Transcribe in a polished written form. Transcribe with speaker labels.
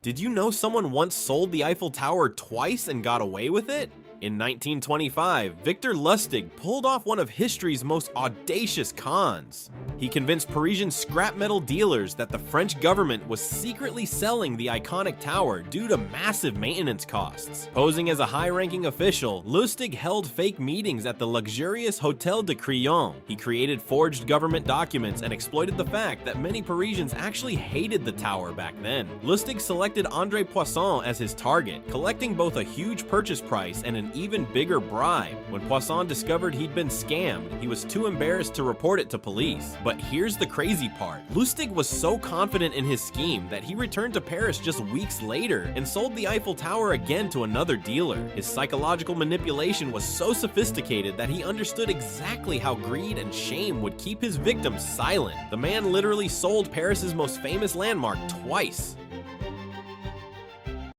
Speaker 1: Did you know someone once sold the Eiffel Tower twice and got away with it? In 1925, Victor Lustig pulled off one of history's most audacious cons. He convinced Parisian scrap metal dealers that the French government was secretly selling the iconic tower due to massive maintenance costs. Posing as a high-ranking official, Lustig held fake meetings at the luxurious Hôtel de Crillon. He created forged government documents and exploited the fact that many Parisians actually hated the tower back then. Lustig selected André Poisson as his target, collecting both a huge purchase price and an even bigger bribe. When Poisson discovered he'd been scammed, he was too embarrassed to report it to police. But here's the crazy part. Lustig was so confident in his scheme that he returned to Paris just weeks later and sold the Eiffel Tower again to another dealer. His psychological manipulation was so sophisticated that he understood exactly how greed and shame would keep his victims silent. The man literally sold Paris's most famous landmark twice.